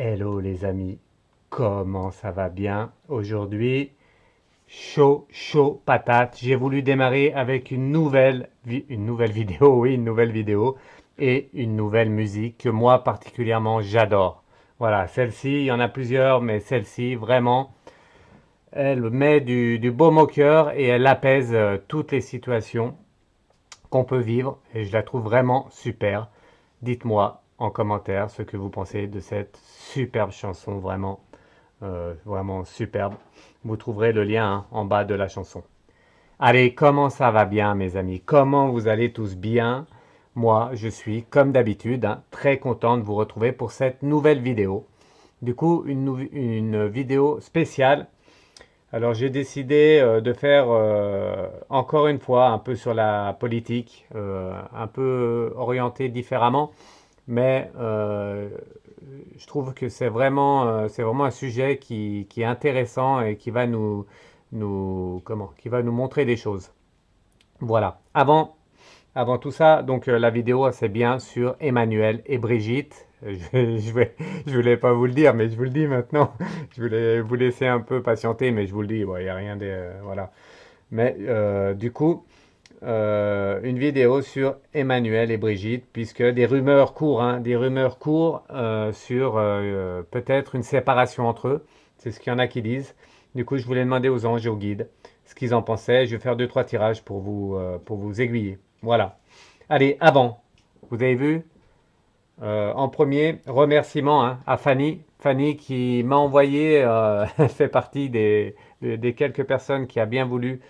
Hello les amis, comment ça va bien? Aujourd'hui, chaud patate. J'ai voulu démarrer avec une nouvelle vidéo, oui, une nouvelle vidéo et une nouvelle musique que moi particulièrement j'adore. Voilà, celle-ci, il y en a plusieurs, mais celle-ci, vraiment, elle met du baume au cœur et elle apaise toutes les situations qu'on peut vivre et je la trouve vraiment super. Dites-moi en commentaire ce que vous pensez de cette superbe chanson, vraiment superbe. Vous trouverez le lien en bas de la chanson. Allez, comment ça va bien mes amis? Comment vous allez tous bien? Moi, je suis comme d'habitude très content de vous retrouver pour cette nouvelle vidéo. Du coup, une vidéo spéciale. Alors j'ai décidé de faire encore une fois un peu sur la politique, un peu orienté différemment, mais je trouve que c'est vraiment un sujet qui est intéressant et qui va qui va nous montrer des choses. Voilà. Avant tout ça, donc la vidéo c'est bien sur Emmanuel et Brigitte. Je voulais pas vous le dire, mais je vous le dis maintenant. Je voulais vous laisser un peu patienter, mais je vous le dis. Bon, il n'y a rien de voilà. Mais du coup, une vidéo sur Emmanuel et Brigitte, puisque des rumeurs courent, des rumeurs courent sur peut-être une séparation entre eux. C'est ce qu'il y en a qui disent. Du coup, je voulais demander aux anges et aux guides ce qu'ils en pensaient. Je vais faire deux, trois tirages pour vous aiguiller. Voilà. Allez, avant, vous avez vu, en premier, remerciement à Fanny. Fanny qui m'a envoyé, fait partie des quelques personnes qui a bien voulu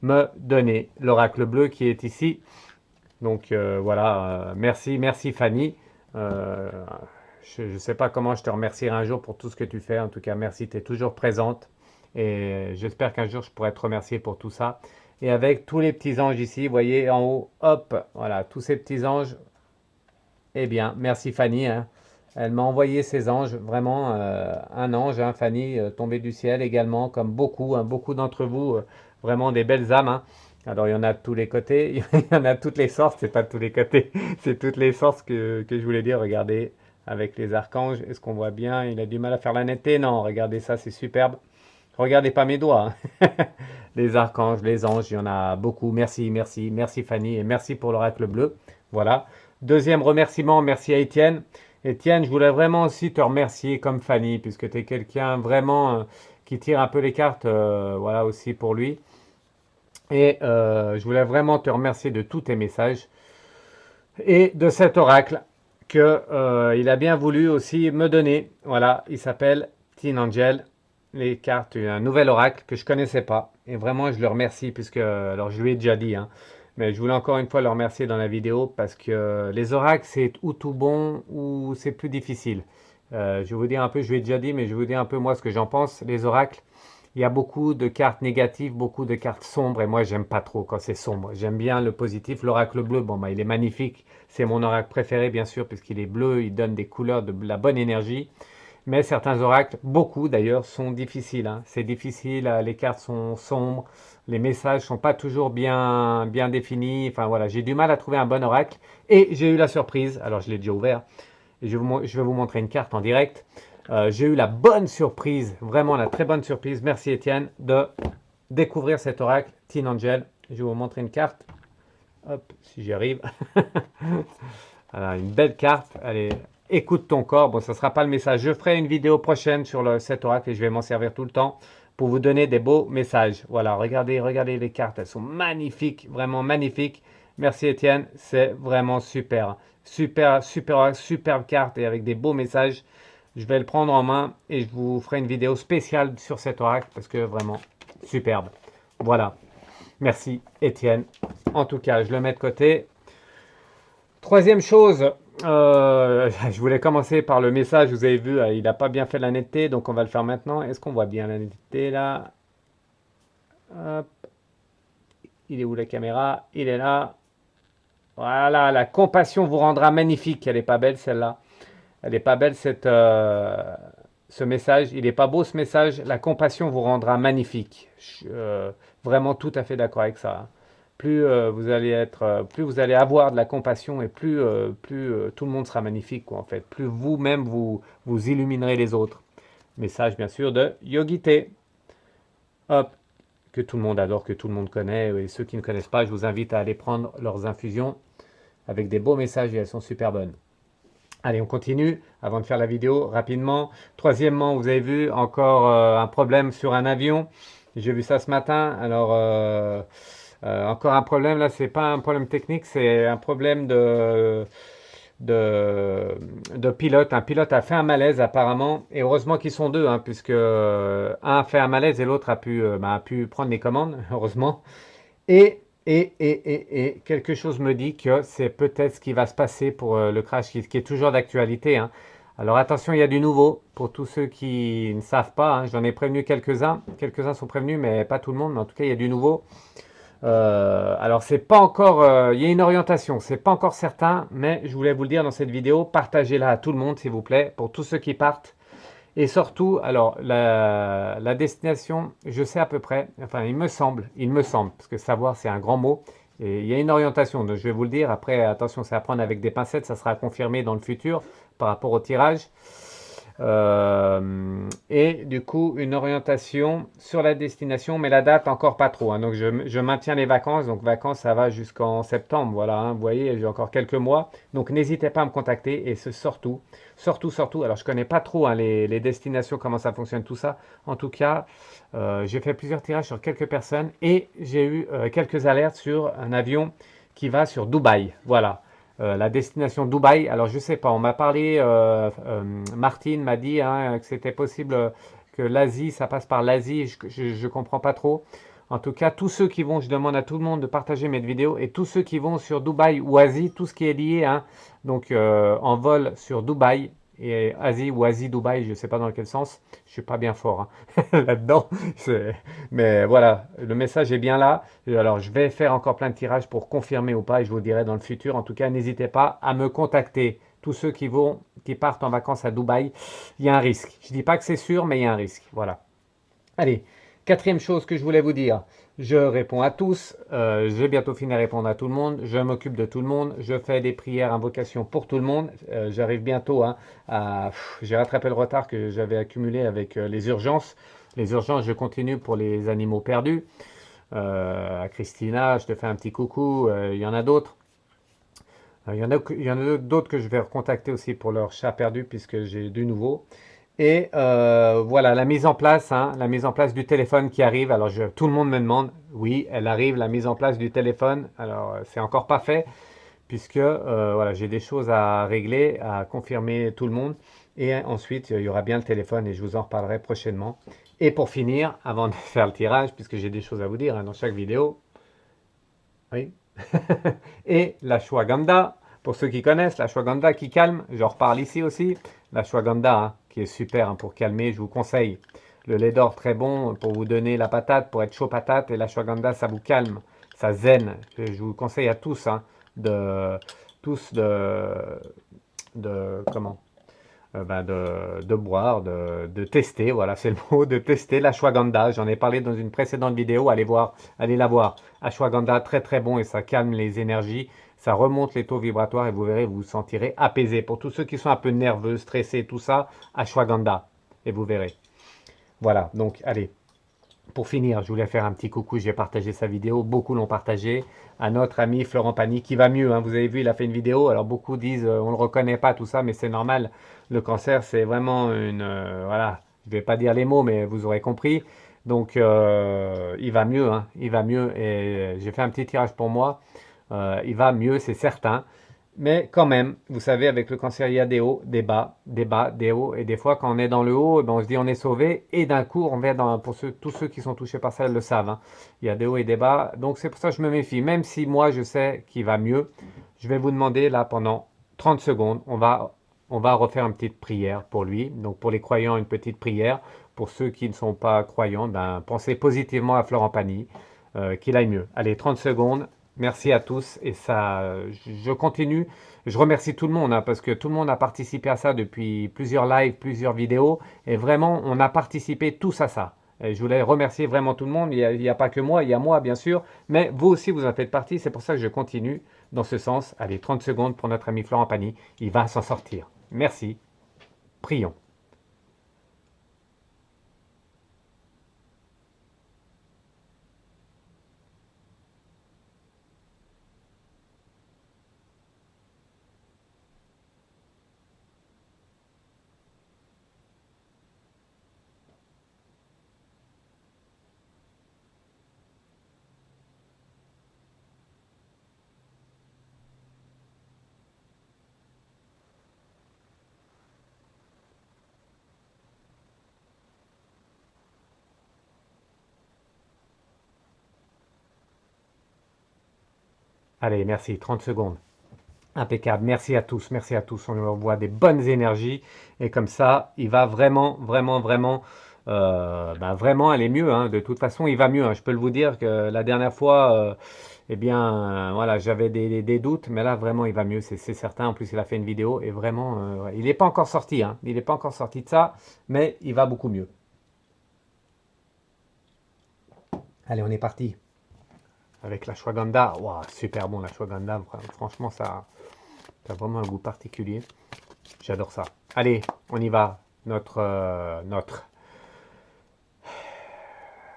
me donner l'oracle bleu qui est ici. Donc voilà, merci Fanny. Euh, je ne sais pas comment je te remercierai un jour pour tout ce que tu fais. En tout cas, merci, tu es toujours présente. Et j'espère qu'un jour je pourrai te remercier pour tout ça. Et avec tous les petits anges ici, vous voyez en haut, hop, voilà, tous ces petits anges. Eh bien, merci Fanny. Elle m'a envoyé ses anges, vraiment un ange, Fanny, tombé du ciel également, comme beaucoup d'entre vous, vraiment des belles âmes. Alors il y en a de tous les côtés, il y en a de toutes les sortes, c'est pas de tous les côtés, c'est toutes les sortes que je voulais dire. Regardez, avec les archanges, est-ce qu'on voit bien? Il a du mal à faire la netteté? Non, regardez ça, c'est superbe. Regardez pas mes doigts. Les archanges, les anges, il y en a beaucoup. Merci Fanny et merci pour l'oracle bleu. Voilà. Deuxième remerciement, merci à Étienne. Étienne, je voulais vraiment aussi te remercier comme Fanny, puisque tu es quelqu'un vraiment qui tire un peu les cartes, voilà aussi pour lui. Et je voulais vraiment te remercier de tous tes messages et de cet oracle que il a bien voulu aussi me donner. Voilà, il s'appelle Teen Angel les cartes, un nouvel oracle que je connaissais pas. Et vraiment, je le remercie puisque, alors je lui ai déjà dit, hein, mais je voulais encore une fois le remercier dans la vidéo parce que les oracles, c'est ou tout bon ou c'est plus difficile. Je vais vous dire un peu, je lui ai déjà dit, mais je vais vous dire un peu moi ce que j'en pense. Les oracles, il y a beaucoup de cartes négatives, beaucoup de cartes sombres, et moi j'aime pas trop quand c'est sombre. J'aime bien le positif. L'oracle bleu, bon bah il est magnifique. C'est mon oracle préféré bien sûr, puisqu'il est bleu, il donne des couleurs de la bonne énergie. Mais certains oracles, beaucoup d'ailleurs, sont difficiles, hein. C'est difficile, les cartes sont sombres, les messages sont pas toujours bien définis. Enfin voilà, j'ai du mal à trouver un bon oracle. Et j'ai eu la surprise, alors je l'ai déjà ouvert, et je vais vous montrer une carte en direct. J'ai eu la bonne surprise, vraiment la très bonne surprise, merci Étienne, de découvrir cet oracle, Teen Angel. Je vais vous montrer une carte. Hop, si j'y arrive. Voilà, une belle carte. Allez, écoute ton corps. Bon, ça ne sera pas le message. Je ferai une vidéo prochaine sur cet oracle et je vais m'en servir tout le temps pour vous donner des beaux messages. Voilà, regardez, regardez les cartes. Elles sont magnifiques, vraiment magnifiques. Merci Étienne, c'est vraiment super. Super, super, super carte et avec des beaux messages. Je vais le prendre en main et je vous ferai une vidéo spéciale sur cet oracle parce que vraiment superbe. Voilà. Merci Étienne. En tout cas, je le mets de côté. Troisième chose, je voulais commencer par le message. Vous avez vu, il n'a pas bien fait la netteté, donc on va le faire maintenant. Est-ce qu'on voit bien la netteté là? Hop. Il est où la caméra? Il est là. Voilà, la compassion vous rendra magnifique. Elle n'est pas belle celle-là. Elle n'est pas belle ce message. Il n'est pas beau ce message. La compassion vous rendra magnifique. Je suis vraiment tout à fait d'accord avec ça, hein. Plus plus vous allez avoir de la compassion et plus tout le monde sera magnifique, quoi, en fait. Plus vous-même vous illuminerez les autres. Message bien sûr de Yogite. Hop, que tout le monde adore, que tout le monde connaît. Et ceux qui ne connaissent pas, je vous invite à aller prendre leurs infusions avec des beaux messages et elles sont super bonnes. Allez, on continue avant de faire la vidéo rapidement. Troisièmement, vous avez vu encore un problème sur un avion. J'ai vu ça ce matin. Alors, encore un problème. Là, c'est pas un problème technique, c'est un problème de pilote. Un pilote a fait un malaise apparemment. Et heureusement qu'ils sont deux, hein, puisque un a fait un malaise et l'autre a pu prendre les commandes, heureusement. Et quelque chose me dit que c'est peut-être ce qui va se passer pour le crash qui est toujours d'actualité, hein. Alors attention, il y a du nouveau pour tous ceux qui ne savent pas, hein. J'en ai prévenu quelques-uns. Quelques-uns sont prévenus, mais pas tout le monde. Mais en tout cas, il y a du nouveau. Alors c'est pas encore, il y a une orientation, c'est pas encore certain, mais je voulais vous le dire dans cette vidéo. Partagez-la à tout le monde, s'il vous plaît, pour tous ceux qui partent. Et surtout, alors, la destination, je sais à peu près, enfin, il me semble, parce que savoir, c'est un grand mot, et il y a une orientation, donc je vais vous le dire. Après, attention, c'est à prendre avec des pincettes, ça sera confirmé dans le futur par rapport au tirage. Et du coup, une orientation sur la destination, mais la date encore pas trop, hein. Donc, je maintiens les vacances. Donc, vacances, ça va jusqu'en septembre. Voilà, hein, vous voyez, j'ai encore quelques mois. Donc, n'hésitez pas à me contacter. Et surtout, surtout. Alors, je connais pas trop, hein, les destinations, comment ça fonctionne, tout ça. En tout cas, j'ai fait plusieurs tirages sur quelques personnes et j'ai eu quelques alertes sur un avion qui va sur Dubaï. Voilà. La destination Dubaï. Alors je sais pas, on m'a parlé, Martine m'a dit, hein, que c'était possible que l'Asie, ça passe par l'Asie. Je comprends pas trop. En tout cas, tous ceux qui vont, je demande à tout le monde de partager mes vidéos et tous ceux qui vont sur Dubaï ou Asie, tout ce qui est lié, hein, donc en vol sur Dubaï et Asie ou Asie-Dubaï, je ne sais pas dans quel sens, je suis pas bien fort, hein, là-dedans, mais voilà, le message est bien là. Alors je vais faire encore plein de tirages pour confirmer ou pas et je vous le dirai dans le futur. En tout cas, n'hésitez pas à me contacter. Tous ceux qui partent en vacances à Dubaï, il y a un risque. Je ne dis pas que c'est sûr, mais il y a un risque. Voilà. Allez, quatrième chose que je voulais vous dire, je réponds à tous, j'ai bientôt fini à répondre à tout le monde, je m'occupe de tout le monde, je fais des prières, invocations pour tout le monde, j'arrive bientôt, hein, j'ai rattrapé le retard que j'avais accumulé avec les urgences. Les urgences, je continue pour les animaux perdus. À Christina, je te fais un petit coucou, il y en a d'autres. Il y en a d'autres que je vais recontacter aussi pour leurs chats perdus puisque j'ai du nouveau. Et voilà, la mise en place, hein, la mise en place du téléphone qui arrive. Alors, tout le monde me demande, oui, elle arrive, la mise en place du téléphone. Alors, c'est encore pas fait, puisque voilà, j'ai des choses à régler, à confirmer tout le monde. Et ensuite, il y aura bien le téléphone et je vous en reparlerai prochainement. Et pour finir, avant de faire le tirage, puisque j'ai des choses à vous dire hein, dans chaque vidéo, oui, et l'ashwagandha, pour ceux qui connaissent, l'ashwagandha qui calme, j'en reparle ici aussi. L'ashwagandha, hein, qui est super hein, pour calmer, je vous conseille. Le lait d'or, très bon pour vous donner la patate, pour être chaud patate. Et l'ashwagandha, ça vous calme, ça zen. Je vous conseille à tous, hein, de, tous comment de boire, de tester, voilà, c'est le mot, de tester l'ashwagandha. J'en ai parlé dans une précédente vidéo, allez voir, allez la voir. Ashwagandha, très très bon et ça calme les énergies, ça remonte les taux vibratoires et vous verrez, vous vous sentirez apaisé. Pour tous ceux qui sont un peu nerveux, stressés, tout ça, ashwagandha, et vous verrez. Voilà, donc allez, pour finir, je voulais faire un petit coucou, j'ai partagé sa vidéo, beaucoup l'ont partagé, à notre ami Florent Pagny, qui va mieux, hein, vous avez vu, il a fait une vidéo, alors beaucoup disent, on ne le reconnaît pas, tout ça, mais c'est normal, le cancer, c'est vraiment une, voilà, je ne vais pas dire les mots, mais vous aurez compris, donc il va mieux, hein, il va mieux, et j'ai fait un petit tirage pour moi, il va mieux, c'est certain, mais quand même, vous savez, avec le cancer, il y a des hauts, des bas, des bas, des hauts. Et des fois, quand on est dans le haut, eh ben, on se dit on est sauvé. Et d'un coup, on va dans, pour tous ceux qui sont touchés par ça, ils le savent, hein. Il y a des hauts et des bas. Donc c'est pour ça que je me méfie. Même si moi, je sais qu'il va mieux, je vais vous demander là pendant 30 secondes, on va refaire une petite prière pour lui. Donc pour les croyants, une petite prière. Pour ceux qui ne sont pas croyants, ben, pensez positivement à Florent Pagny, qu'il aille mieux. Allez, 30 secondes. Merci à tous et ça, je continue. Je remercie tout le monde hein, parce que tout le monde a participé à ça depuis plusieurs lives, plusieurs vidéos et vraiment on a participé tous à ça. Et je voulais remercier vraiment tout le monde. Il n'y a pas que moi, il y a moi bien sûr, mais vous aussi vous en faites partie. C'est pour ça que je continue dans ce sens. Allez, 30 secondes pour notre ami Florent Pagny. Il va s'en sortir. Merci. Prions. Allez, merci. 30 secondes. Impeccable. Merci à tous. Merci à tous. On lui envoie des bonnes énergies. Et comme ça, il va vraiment, vraiment, vraiment, ben vraiment aller mieux, hein. De toute façon, il va mieux, hein. Je peux vous dire que la dernière fois, eh bien, voilà, j'avais des doutes. Mais là, vraiment, il va mieux. C'est certain. En plus, il a fait une vidéo. Et vraiment, ouais, il n'est pas encore sorti, hein. Il n'est pas encore sorti de ça. Mais il va beaucoup mieux. Allez, on est parti. Avec l'ashwagandha. Waouh, super bon l'ashwagandha. Franchement, ça a vraiment un goût particulier. J'adore ça. Allez, on y va. Notre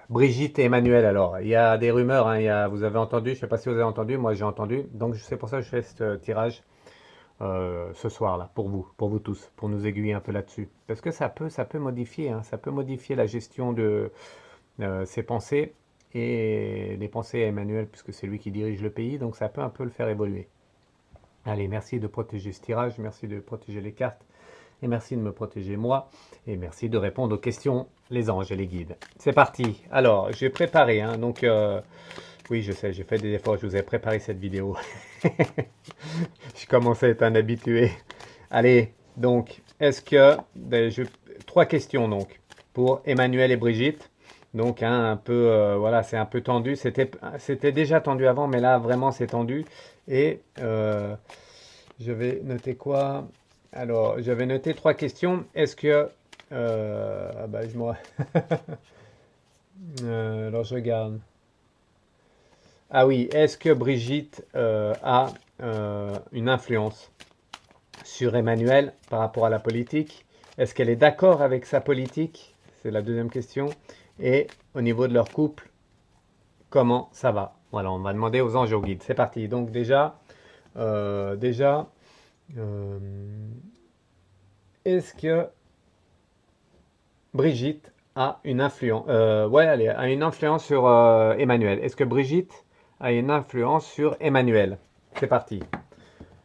Brigitte et Emmanuel. Alors, il y a des rumeurs. Hein, vous avez entendu. Je ne sais pas si vous avez entendu. Moi, j'ai entendu. Donc, c'est pour ça que je fais ce tirage ce soir là pour vous tous, pour nous aiguiller un peu là-dessus. Parce que ça peut modifier. Hein, ça peut modifier la gestion de ses pensées et les pensées à Emmanuel, puisque c'est lui qui dirige le pays. Donc, ça peut un peu le faire évoluer. Allez, merci de protéger ce tirage. Merci de protéger les cartes. Et merci de me protéger moi. Et merci de répondre aux questions, les anges et les guides. C'est parti. Alors, j'ai préparé. Hein, donc, oui, je sais, j'ai fait des efforts. Je vous ai préparé cette vidéo. Je commence à être un habitué. Allez, donc, est-ce que... trois questions, donc, pour Emmanuel et Brigitte. Donc, hein, un peu, voilà, c'est un peu tendu. C'était déjà tendu avant, mais là, vraiment, c'est tendu. Et je vais noter quoi? Alors, j'avais noté trois questions. Est-ce que... ah bah, alors, je regarde. Ah oui, est-ce que Brigitte a une influence sur Emmanuel par rapport à la politique? Est-ce qu'elle est d'accord avec sa politique? C'est la deuxième question. Et au niveau de leur couple, comment ça va? Voilà, on va demander aux anges et aux guides. C'est parti. Donc déjà, euh, est-ce que Brigitte a une influence, ouais, elle a une influence sur Emmanuel. Est-ce que Brigitte a une influence sur Emmanuel? C'est parti.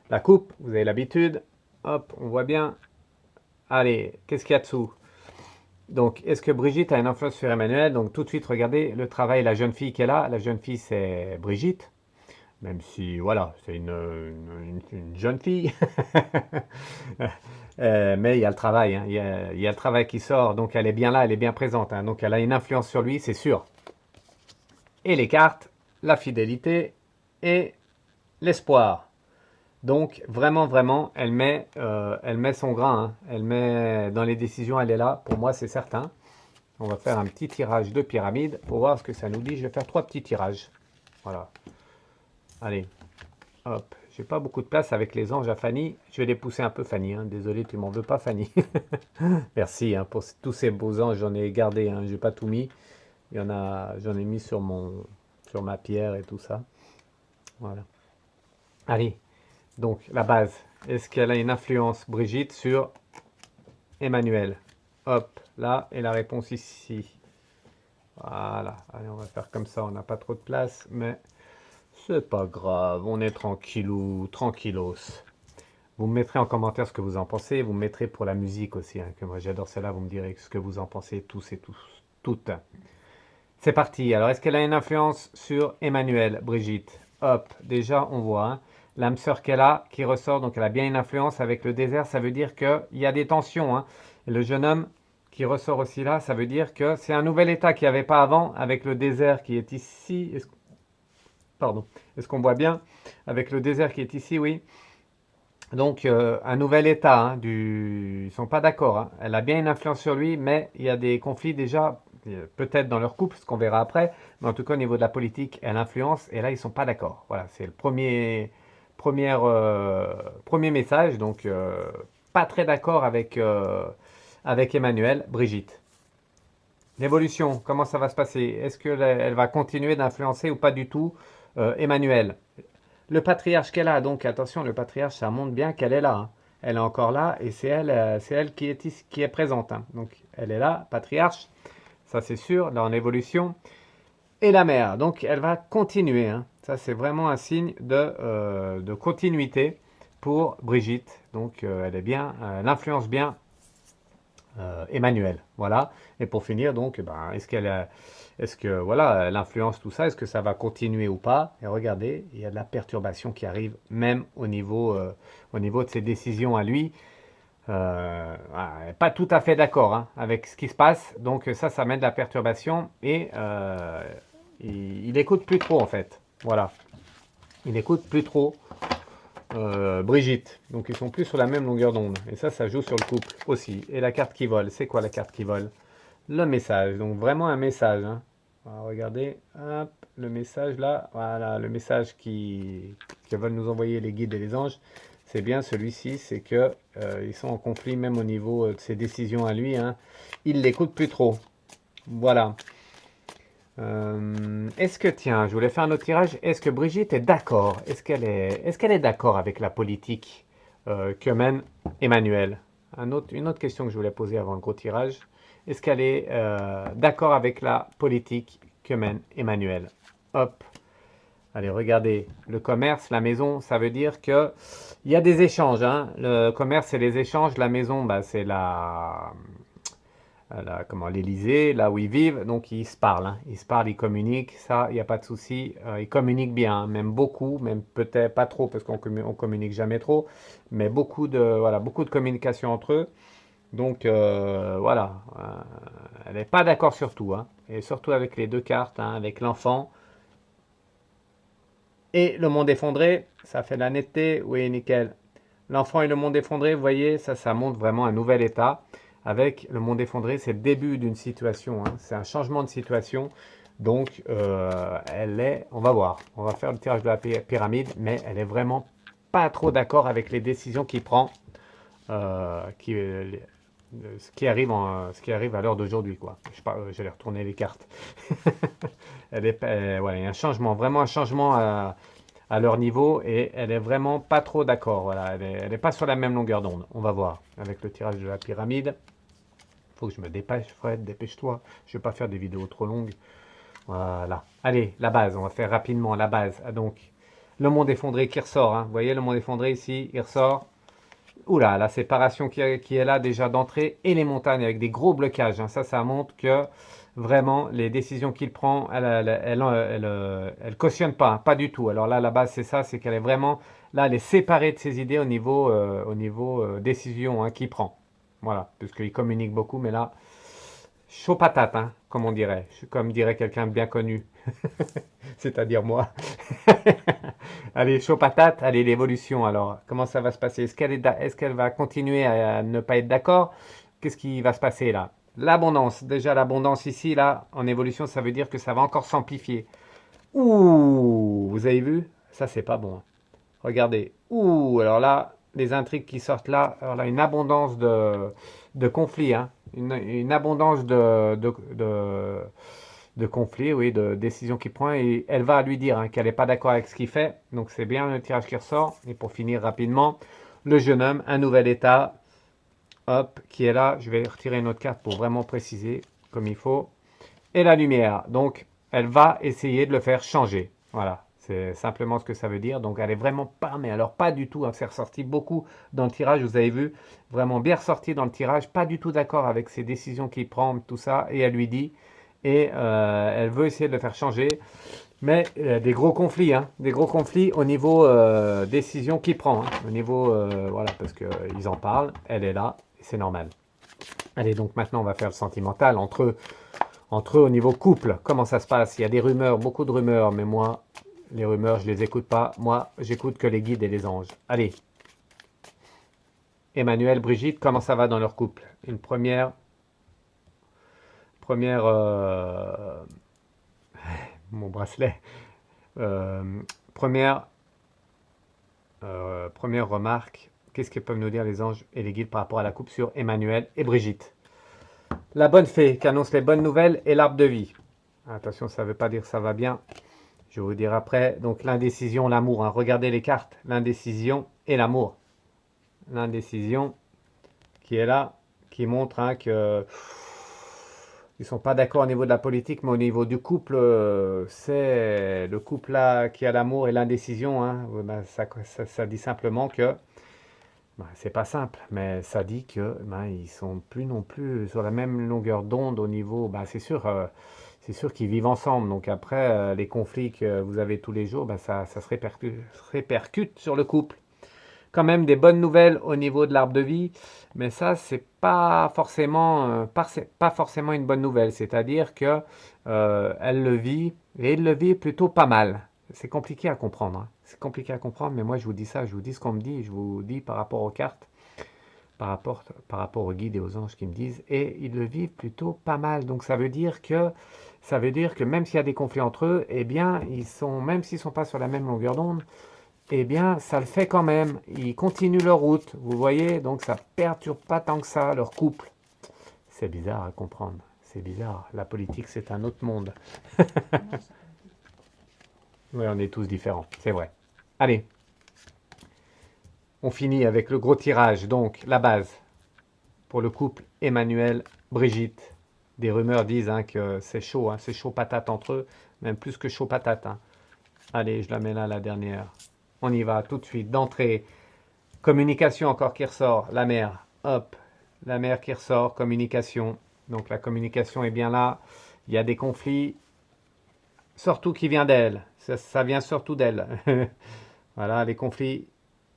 La coupe, vous avez l'habitude. Hop, on voit bien. Allez, qu'est-ce qu'il y a dessous? Donc, est-ce que Brigitte a une influence sur Emmanuel? Donc, tout de suite, regardez le travail, la jeune fille qui est là. La jeune fille, c'est Brigitte. Même si, voilà, c'est une jeune fille. Mais il y a le travail, hein. Il y a le travail qui sort. Donc, elle est bien là, elle est bien présente, hein. Donc, elle a une influence sur lui, c'est sûr. Et les cartes, la fidélité et l'espoir. Donc, vraiment, vraiment, elle met son grain, hein. Elle met dans les décisions, elle est là. Pour moi, c'est certain. On va faire un petit tirage de pyramide pour voir ce que ça nous dit. Je vais faire 3 petits tirages. Voilà. Allez, hop. J'ai pas beaucoup de place avec les anges à Fanny. Je vais les pousser un peu, Fanny, hein. Désolé, tu m'en veux pas, Fanny. Merci, hein, pour tous ces beaux anges. J'en ai gardé, hein. J'ai pas tout mis. Il y en a, j'en ai mis sur ma pierre et tout ça. Voilà. Allez, donc la base. Est-ce qu'elle a une influence, Brigitte, sur Emmanuel? Hop, là, et la réponse ici. Voilà. Allez, on va faire comme ça. On n'a pas trop de place, mais c'est pas grave. On est tranquillou, tranquillos. Vous me mettrez en commentaire ce que vous en pensez. Vous me mettrez pour la musique aussi, hein, que moi j'adore celle-là. Vous me direz ce que vous en pensez tous et tous, toutes. C'est parti. Alors, est-ce qu'elle a une influence sur Emmanuel, Brigitte? Hop, déjà, on voit, hein, l'âme sœur qu'elle a qui ressort. Donc, elle a bien une influence avec le désert. Ça veut dire qu'il y a des tensions, hein. Et le jeune homme qui ressort aussi là, ça veut dire que c'est un nouvel état qu'il n'y avait pas avant avec le désert qui est ici. Pardon. Est-ce qu'on voit bien? Avec le désert qui est ici, oui. Donc, un nouvel état, hein, ils ne sont pas d'accord, hein. Elle a bien une influence sur lui, mais il y a des conflits déjà, peut-être dans leur couple, ce qu'on verra après, mais en tout cas au niveau de la politique, elle influence, et là, ils ne sont pas d'accord. Voilà, c'est le premier message, donc pas très d'accord avec Emmanuel, Brigitte. L'évolution, comment ça va se passer? Est-ce qu'elle va continuer d'influencer ou pas du tout Emmanuel? Le patriarche qu'elle a, donc attention, le patriarche, ça montre bien qu'elle est là, hein. Elle est encore là et c'est elle qui est présente, hein. Donc elle est là, patriarche, ça c'est sûr, là en évolution. Et la mère, donc elle va continuer, hein. Ça c'est vraiment un signe de continuité pour Brigitte. Donc elle est bien, elle influence bien Emmanuel. Voilà. Et pour finir, donc, ben, est-ce que voilà, l'influence, tout ça, est-ce que ça va continuer ou pas? Et regardez, il y a de la perturbation qui arrive, même au niveau de ses décisions à lui. Pas tout à fait d'accord, hein, avec ce qui se passe. Donc ça met de la perturbation et il écoute plus trop en fait. Voilà. Il écoute plus trop Brigitte. Donc ils sont plus sur la même longueur d'onde. Et ça joue sur le couple aussi. Et la carte qui vole, c'est quoi la carte qui vole? Le message. Donc vraiment un message, hein. Alors, regardez, hop, le message là, voilà, le message que veulent nous envoyer les guides et les anges, c'est bien celui-ci, c'est que ils sont en conflit même au niveau de ses décisions à lui, hein. Il l'écoute plus trop. Voilà. Est-ce que, tiens, je voulais faire un autre tirage. Est-ce que Brigitte est d'accord? Est-ce qu'elle est d'accord avec la politique que mène Emmanuel? Une autre question que je voulais poser avant le gros tirage. Est-ce qu'elle est d'accord avec la politique que mène Emmanuel? Hop. Allez, regardez. Le commerce, la maison, ça veut dire que il y a des échanges, hein. Le commerce, c'est les échanges. La maison, bah, c'est l'Élysée, là où ils vivent, donc ils se parlent, hein. Ils se parlent, ils communiquent, ça, il n'y a pas de souci. Ils communiquent bien, hein, même beaucoup, même peut-être pas trop, parce qu'on communique jamais trop, mais voilà, beaucoup de communication entre eux. Donc voilà, elle n'est pas d'accord sur tout, hein, et surtout avec les deux cartes, hein, avec l'enfant et le monde effondré, ça fait la netteté, oui, nickel. L'enfant et le monde effondré, vous voyez, ça montre vraiment un nouvel état. Avec le monde effondré, c'est le début d'une situation, hein. C'est un changement de situation. Donc, on va voir, on va faire le tirage de la pyramide, mais elle est vraiment pas trop d'accord avec les décisions qu'il prend, ce qui arrive à l'heure d'aujourd'hui, quoi. Je sais pas, j'allais retourner les cartes. Voilà, il y a un changement, vraiment un changement à leur niveau et elle est vraiment pas trop d'accord. Voilà, elle est pas sur la même longueur d'onde. On va voir avec le tirage de la pyramide. Faut que je me dépêche, Fred, dépêche-toi. Je vais pas faire des vidéos trop longues. Voilà. Allez, la base, on va faire rapidement la base. Ah, donc, le monde effondré qui ressort, hein. Vous voyez le monde effondré ici, il ressort. Oula, la séparation qui est là déjà d'entrée et les montagnes avec des gros blocages, hein. Ça montre que vraiment les décisions qu'il prend, elle cautionne pas, hein, pas du tout. Alors là, la base, c'est ça, c'est qu'elle est vraiment, là, elle est séparée de ses idées au niveau décision, hein, qu'il prend. Voilà, puisqu'il communique beaucoup, mais là, chaud patate, hein, comme on dirait, comme dirait quelqu'un de bien connu, c'est-à-dire moi. Allez, chaud patate, allez, l'évolution alors, comment ça va se passer? Est-ce qu'elle va continuer à ne pas être d'accord? Qu'est-ce qui va se passer là? L'abondance, déjà l'abondance ici, là, en évolution, ça veut dire que ça va encore s'amplifier. Ouh, vous avez vu? Ça, c'est pas bon. Regardez. Ouh, alors là, les intrigues qui sortent là, alors là, une abondance de conflits, hein. Une abondance de conflits, oui, de décisions qu'il prend. Et elle va lui dire, hein, qu'elle n'est pas d'accord avec ce qu'il fait. Donc c'est bien le tirage qui ressort. Et pour finir rapidement, le jeune homme, un nouvel état, hop, qui est là. Je vais retirer une autre carte pour vraiment préciser comme il faut. Et la lumière. Donc, elle va essayer de le faire changer. Voilà, c'est simplement ce que ça veut dire. Donc, elle est vraiment pas, mais alors pas du tout, hein, c'est ressorti beaucoup dans le tirage, vous avez vu, vraiment bien ressorti dans le tirage, pas du tout d'accord avec ses décisions qu'il prend, tout ça, et elle lui dit, et elle veut essayer de le faire changer, mais des gros conflits, hein, des gros conflits au niveau décision qu'il prend, hein, au niveau, voilà, parce qu'ils en parlent, elle est là, et c'est normal. Allez, donc maintenant on va faire le sentimental entre eux au niveau couple. Comment ça se passe? Il y a des rumeurs, beaucoup de rumeurs, mais moi, les rumeurs, je les écoute pas. Moi, j'écoute que les guides et les anges. Allez, Emmanuel, Brigitte, comment ça va dans leur couple? Une première, mon bracelet, Euh, première, première remarque. Qu'est-ce qu'ils peuvent nous dire les anges et les guides par rapport à la coupe sur Emmanuel et Brigitte? La bonne fée qui annonce les bonnes nouvelles et l'arbre de vie. Attention, ça ne veut pas dire ça va bien. Je vais vous dire après. Donc l'indécision, l'amour, hein. Regardez les cartes. L'indécision et l'amour. L'indécision qui est là, qui montre, hein, que ils sont pas d'accord au niveau de la politique, mais au niveau du couple, c'est le couple là qui a l'amour et l'indécision, hein. Ben, ça dit simplement que ben, c'est pas simple, mais ça dit que ben, ils sont plus non plus sur la même longueur d'onde au niveau. Ben, c'est sûr qu'ils vivent ensemble. Donc après, les conflits que vous avez tous les jours, ben, ça se répercute sur le couple. Quand même des bonnes nouvelles au niveau de l'arbre de vie, mais ça, c'est pas forcément, pas forcément une bonne nouvelle. C'est-à-dire que elle le vit, et il le vit plutôt pas mal. C'est compliqué à comprendre, hein. C'est compliqué à comprendre, mais moi, je vous dis ça, je vous dis ce qu'on me dit, je vous dis par rapport aux cartes, par rapport aux guides et aux anges qui me disent, et ils le vivent plutôt pas mal. Donc ça veut dire que même s'il y a des conflits entre eux, eh bien, même s'ils sont pas sur la même longueur d'onde, eh bien, ça le fait quand même. Ils continuent leur route, vous voyez, donc ça perturbe pas tant que ça leur couple. C'est bizarre à comprendre, c'est bizarre. La politique, c'est un autre monde. Oui, on est tous différents, c'est vrai. Allez, on finit avec le gros tirage, donc la base pour le couple Emmanuel-Brigitte. Des rumeurs disent, hein, que c'est chaud patate entre eux, même plus que chaud patate, hein. Allez, je la mets là, la dernière. On y va tout de suite, d'entrée. Communication encore qui ressort, la mer, hop, la mer qui ressort, communication. Donc la communication est bien là. Il y a des conflits, surtout qui vient d'elle. Ça vient surtout d'elle. Voilà, les conflits,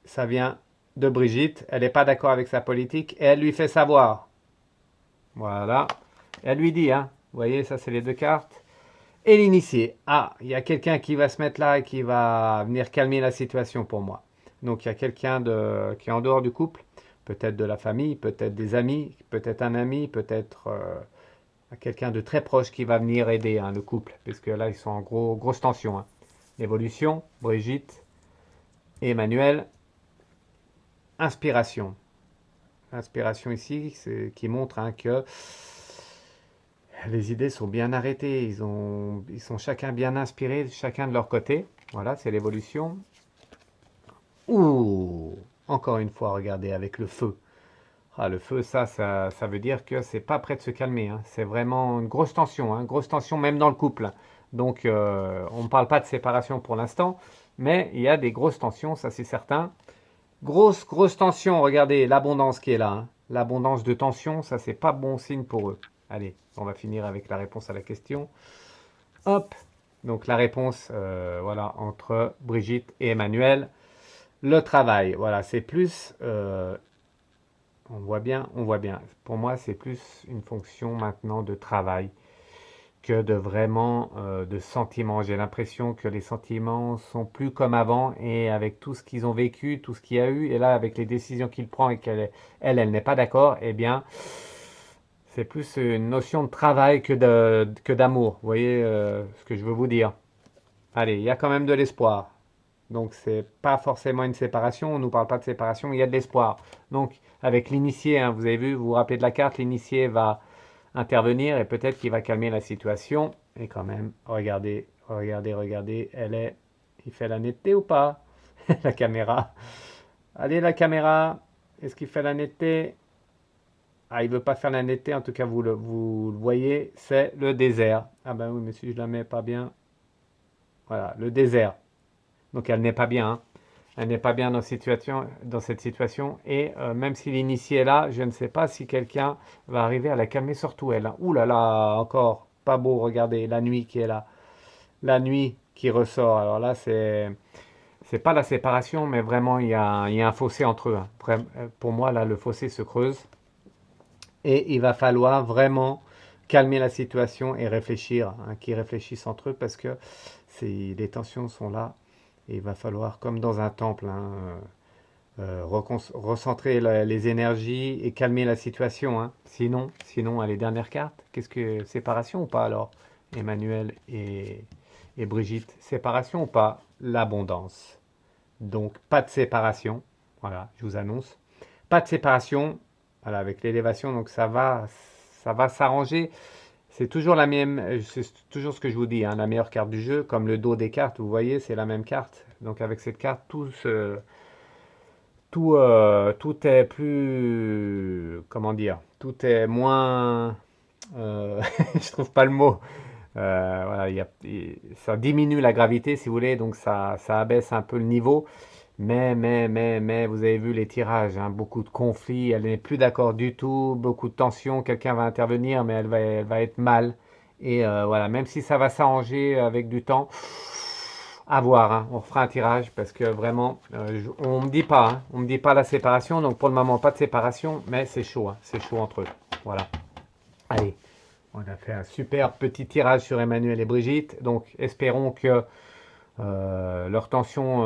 ça vient de Brigitte. Elle n'est pas d'accord avec sa politique et elle lui fait savoir. Voilà. Elle lui dit, hein. Vous voyez, ça c'est les deux cartes. Et l'initié. Ah, il y a quelqu'un qui va se mettre là et qui va venir calmer la situation pour moi. Donc il y a quelqu'un qui est en dehors du couple, peut-être de la famille, peut-être des amis, peut-être un ami, peut-être quelqu'un de très proche qui va venir aider, hein, le couple, puisque là ils sont en grosse tension, hein. Évolution, Brigitte, et Emmanuel, inspiration. Inspiration ici, qui montre, hein, que les idées sont bien arrêtées, ils sont chacun bien inspirés, chacun de leur côté. Voilà, c'est l'évolution. Ouh, encore une fois, regardez, avec le feu. Ah, le feu, ça veut dire que c'est pas prêt de se calmer, hein. C'est vraiment une grosse tension, hein, grosse tension même dans le couple. Donc, on ne parle pas de séparation pour l'instant, mais il y a des grosses tensions, ça c'est certain. Grosse tension, regardez l'abondance qui est là, hein. L'abondance de tension, ça c'est pas bon signe pour eux. Allez, on va finir avec la réponse à la question. Hop, donc la réponse, voilà, entre Brigitte et Emmanuel. Le travail, voilà, c'est plus, on voit bien, on voit bien. Pour moi, c'est plus une fonction maintenant de travail que de vraiment de sentiments. J'ai l'impression que les sentiments sont plus comme avant et avec tout ce qu'ils ont vécu, tout ce qu'il y a eu, et là avec les décisions qu'il prend et elle n'est pas d'accord, eh bien c'est plus une notion de travail que d'amour. Vous voyez ce que je veux vous dire? Allez, il y a quand même de l'espoir. Donc c'est pas forcément une séparation, on nous parle pas de séparation, il y a de l'espoir. Donc avec l'initié, hein, vous avez vu, vous vous rappelez de la carte, l'initié va intervenir et peut-être qu'il va calmer la situation. Et quand même, regardez, regardez, il fait la netteté ou pas? La caméra. Allez la caméra, est-ce qu'il fait la netteté? Ah, il veut pas faire la netteté, en tout cas vous le voyez, c'est le désert. Ah ben oui, mais si je la mets pas bien, voilà, le désert. Donc elle n'est pas bien, hein. Elle n'est pas bien dans cette situation. Et même si l'initié est là, je ne sais pas si quelqu'un va arriver à la calmer, surtout elle, hein. Ouh là là, encore pas beau, regardez, la nuit qui est là. La nuit qui ressort. Alors là, c'est pas la séparation, mais vraiment, il y a un fossé entre eux, hein. Pour moi, là, le fossé se creuse. Et il va falloir vraiment calmer la situation et réfléchir, hein, qu'ils réfléchissent entre eux parce que les tensions sont là. Et il va falloir, comme dans un temple, hein, recentrer les énergies et calmer la situation, hein. Sinon, les dernières cartes, qu'est-ce que séparation ou pas alors? Emmanuel et Brigitte, séparation ou pas? L'abondance. Donc pas de séparation. Voilà, je vous annonce. Pas de séparation. Voilà, avec l'élévation, donc ça va s'arranger. C'est toujours la même, c'est toujours ce que je vous dis, hein, la meilleure carte du jeu, comme le dos des cartes, vous voyez, c'est la même carte. Donc avec cette carte, tout est plus, comment dire, tout est moins, je trouve pas le mot. Voilà, ça diminue la gravité, si vous voulez, donc ça abaisse un peu le niveau. Mais, vous avez vu les tirages, hein, beaucoup de conflits, elle n'est plus d'accord du tout, beaucoup de tensions, quelqu'un va intervenir, mais elle va être mal. Et voilà, même si ça va s'arranger avec du temps, à voir, hein. On refera un tirage parce que vraiment, on me dit pas, hein, on me dit pas la séparation, donc pour le moment pas de séparation, mais c'est chaud, hein, c'est chaud entre eux. Voilà. Allez, on a fait un super petit tirage sur Emmanuel et Brigitte, donc espérons que leur tension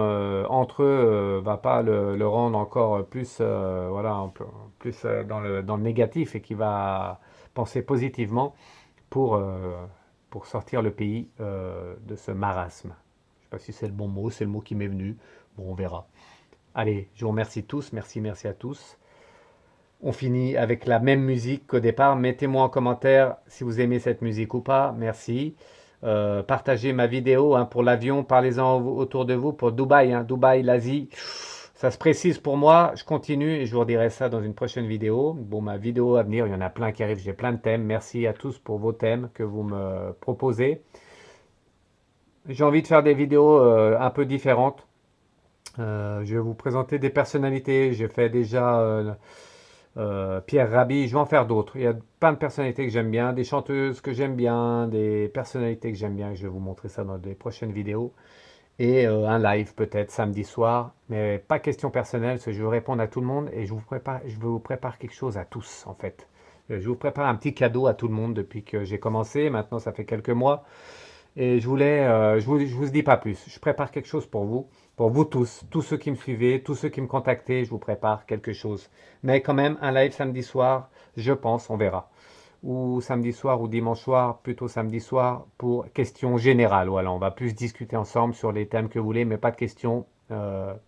entre eux va pas le rendre encore plus, voilà, un peu plus dans le négatif et qui va penser positivement pour, euh, pour sortir le pays de ce marasme. Je sais pas si c'est le bon mot, c'est le mot qui m'est venu. Bon, on verra. Allez, je vous remercie tous. Merci à tous. On finit avec la même musique qu'au départ. Mettez-moi en commentaire si vous aimez cette musique ou pas. Merci. Partagez ma vidéo, hein, pour l'avion. Parlez-en autour de vous pour Dubaï, hein, Dubaï, l'Asie. Ça se précise pour moi. Je continue et je vous redirai ça dans une prochaine vidéo. Bon, ma vidéo à venir, il y en a plein qui arrivent. J'ai plein de thèmes. Merci à tous pour vos thèmes que vous me proposez. J'ai envie de faire des vidéos un peu différentes. Je vais vous présenter des personnalités. J'ai fait déjà Pierre Rabhi, je vais en faire d'autres. Il y a plein de personnalités que j'aime bien, des chanteuses que j'aime bien, des personnalités que j'aime bien. Je vais vous montrer ça dans des prochaines vidéos. Et un live peut-être samedi soir, mais pas question personnelle, parce que je veux répondre à tout le monde et je vous prépare quelque chose à tous en fait. Je vous prépare un petit cadeau à tout le monde depuis que j'ai commencé. Maintenant, ça fait quelques mois. Et je vous dis pas plus. Je prépare quelque chose pour vous tous ceux qui me suivez, tous ceux qui me contactaient, je vous prépare quelque chose. Mais quand même, un live samedi soir, je pense, on verra. Ou samedi soir ou dimanche soir, plutôt samedi soir, pour questions générales. Voilà, on va plus discuter ensemble sur les thèmes que vous voulez, mais pas de questions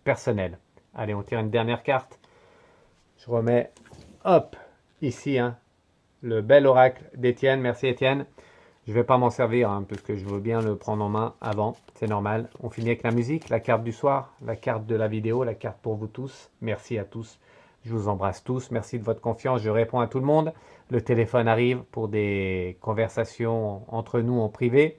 personnelles. Allez, on tire une dernière carte. Je remets, hop, ici, hein, le bel oracle d'Étienne. Merci Étienne. Je ne vais pas m'en servir, hein, parce que je veux bien le prendre en main avant, c'est normal. On finit avec la musique, la carte du soir, la carte de la vidéo, la carte pour vous tous. Merci à tous. Je vous embrasse tous. Merci de votre confiance. Je réponds à tout le monde. Le téléphone arrive pour des conversations entre nous en privé.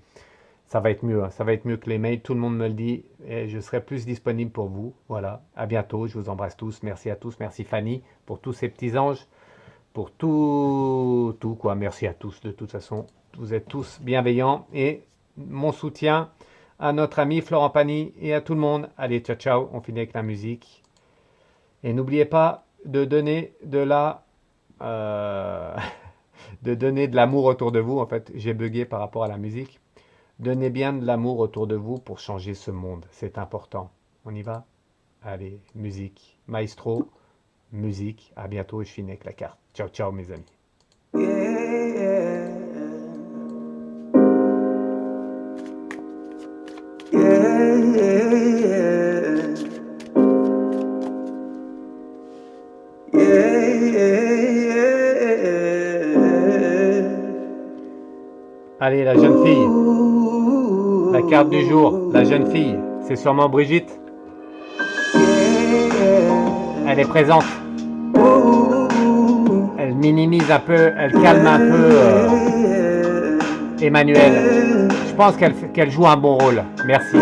Ça va être mieux, hein. Ça va être mieux que les mails. Tout le monde me le dit. Et je serai plus disponible pour vous. Voilà. À bientôt. Je vous embrasse tous. Merci à tous. Merci Fanny pour tous ces petits anges. Pour tout quoi. Merci à tous. De toute façon, vous êtes tous bienveillants. Et mon soutien à notre ami Florent Pagny et à tout le monde. Allez, ciao, ciao. On finit avec la musique. Et n'oubliez pas de donner de donner de l'amour autour de vous. En fait, j'ai bugué par rapport à la musique. Donnez bien de l'amour autour de vous pour changer ce monde. C'est important. On y va? Allez, musique. Maestro, musique. À bientôt et je finis avec la carte. Ciao, ciao mes amis. Allez, la jeune fille. La carte du jour, la jeune fille. C'est sûrement Brigitte. Elle est présente. Elle minimise un peu, elle calme un peu Emmanuel. Je pense qu'elle joue un bon rôle. Merci.